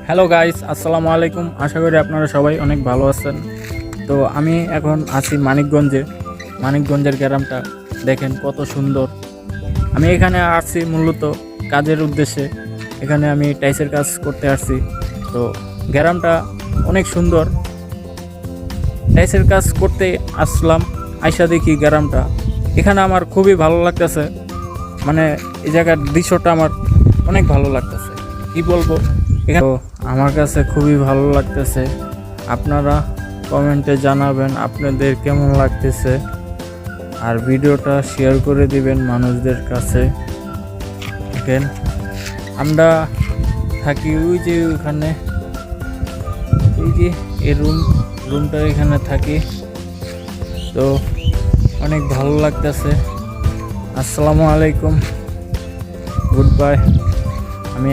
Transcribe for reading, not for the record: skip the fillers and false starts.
Hello guys, আসসালামু আলাইকুম। আশা করি আপনারা সবাই অনেক ভালো আছেন। তো আমি এখন আছি মানিকগঞ্জের গ্রামটা দেখেন কত সুন্দর। আমি এখানে আসছি মূলত কাজের উদ্দেশ্যে। এখানে আমি টাইসের কাজ করতে আসছি। তো গ্রামটা অনেক সুন্দর। টাইসের কাজ করতে আসলাম, আইসা দেখি গ্রামটা। এখানে আমার খুবই ভালো লাগতেছে, মানে এই জায়গার দৃশ্যটা আমার অনেক ভালো লাগতেছে। কি বলবো, এখানে তো আমার কাছে খুবই ভালো লাগতেছে। আপনারা কমেন্টে জানাবেন আপনাদের কেমন লাগতেছে, আর ভিডিওটা শেয়ার করে দিবেন মানুষদের কাছে। দেখেন আমরা থাকি ওই যে ওখানে, এই যে এই রুমটা এখানে থাকি। তো অনেক ভালো লাগতেছে। আসসালামু আলাইকুম, গুড বাই। আমি